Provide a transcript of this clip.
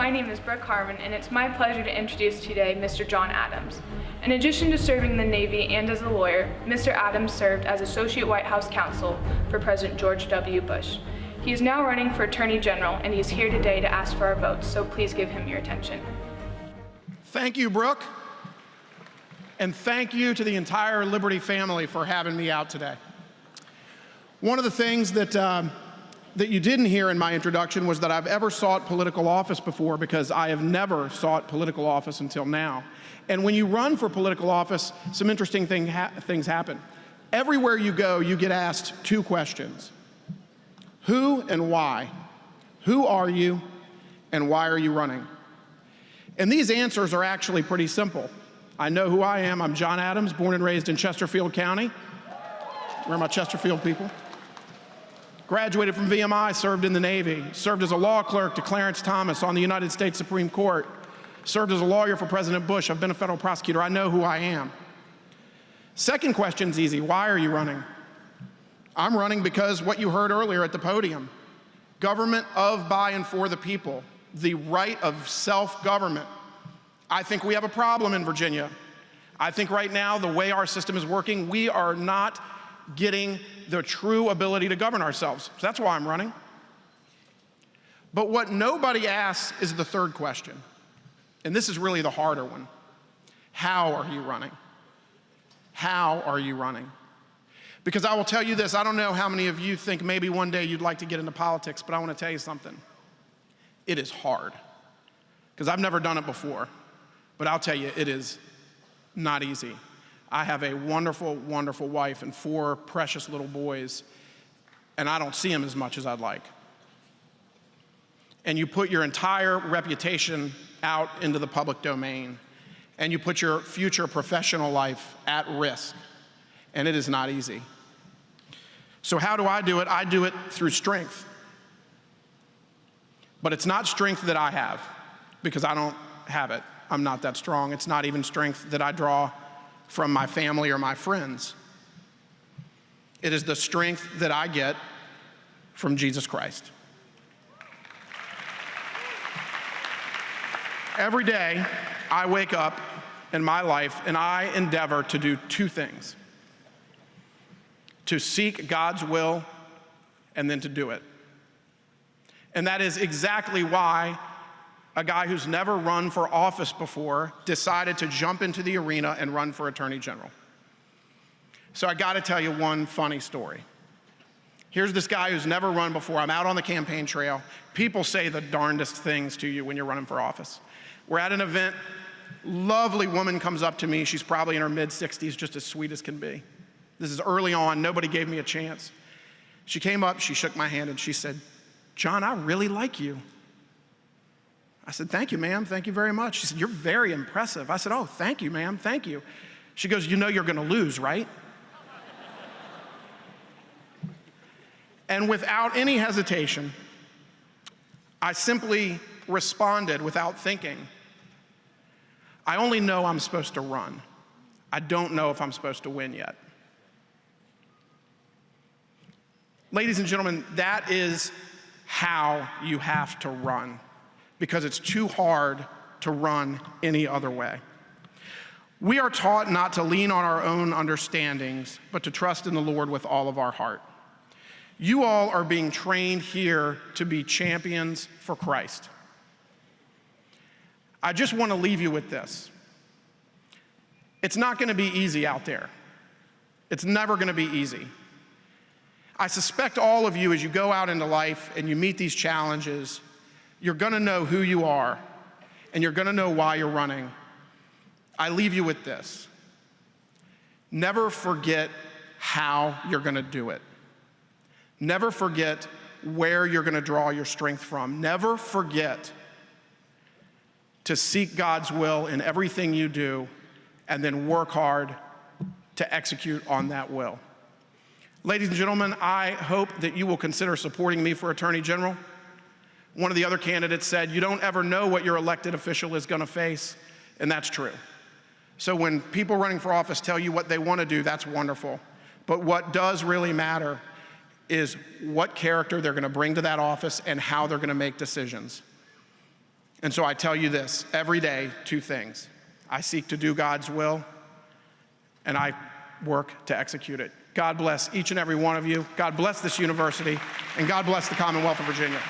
my name is Brooke Harmon, and it's my pleasure to introduce today Mr. John Adams. In addition to serving in the Navy and as a lawyer, Mr. Adams served as Associate White House Counsel for President George W. Bush. He is now running for Attorney General, and he is here today to ask for our votes, so please give him your attention. Thank you, Brooke, and thank you to the entire Liberty family for having me out today. One of the things that you didn't hear in my introduction was that I've ever sought political office before, because I have never sought political office until now. And when you run for political office, some interesting things happen. Everywhere you go, you get asked two questions. Who and why? Who are you and why are you running? And these answers are actually pretty simple. I know who I am. I'm John Adams, born and raised in Chesterfield County. Where are my Chesterfield people? Graduated from VMI, served in the Navy, served as a law clerk to Clarence Thomas on the United States Supreme Court, served as a lawyer for President Bush. I've been a federal prosecutor. I know who I am. Second question's easy. Why are you running? I'm running because what you heard earlier at the podium, government of, by, and for the people, the right of self-government. I think we have a problem in Virginia. I think right now, the way our system is working, we are not getting the true ability to govern ourselves. So that's why I'm running. But what nobody asks is the third question. And this is really the harder one. How are you running? How are you running? Because I will tell you this, I don't know how many of you think maybe one day you'd like to get into politics, but I want to tell you something. It is hard. Because I've never done it before. But I'll tell you, it is not easy. I have a wonderful, wonderful wife and 4 precious little boys, and I don't see them as much as I'd like. And you put your entire reputation out into the public domain, and you put your future professional life at risk, and it is not easy. So how do I do it? I do it through strength. But it's not strength that I have, because I don't have it. I'm not that strong. It's not even strength that I draw from my family or my friends. It is the strength that I get from Jesus Christ. Every day, I wake up in my life and I endeavor to do 2 things. To seek God's will and then to do it. And that is exactly why a guy who's never run for office before decided to jump into the arena and run for Attorney General. So I gotta tell you one funny story. Here's this guy who's never run before. I'm out on the campaign trail. People say the darndest things to you when you're running for office. We're at an event. Lovely woman comes up to me. She's probably in her mid-60s, just as sweet as can be. This is early on. Nobody gave me a chance. She came up, she shook my hand, and she said, "John, I really like you." I said, "Thank you, ma'am. Thank you very much." She said, "You're very impressive." I said, "Oh, thank you, ma'am. Thank you." She goes, "You know you're going to lose, right?" And without any hesitation, I simply responded without thinking, "I only know I'm supposed to run. I don't know if I'm supposed to win yet." Ladies and gentlemen, that is how you have to run, because it's too hard to run any other way. We are taught not to lean on our own understandings, but to trust in the Lord with all of our heart. You all are being trained here to be champions for Christ. I just want to leave you with this. It's not going to be easy out there. It's never going to be easy. I suspect all of you, as you go out into life and you meet these challenges, you're going to know who you are, and you're going to know why you're running. I leave you with this. Never forget how you're going to do it. Never forget where you're going to draw your strength from. Never forget to seek God's will in everything you do, and then work hard to execute on that will. Ladies and gentlemen, I hope that you will consider supporting me for Attorney General. One of the other candidates said, "You don't ever know what your elected official is going to face," and that's true. So when people running for office tell you what they want to do, that's wonderful. But what does really matter is what character they're going to bring to that office and how they're going to make decisions. And so I tell you this, every day, two things. I seek to do God's will, and I work to execute it. God bless each and every one of you. God bless this university, and God bless the Commonwealth of Virginia.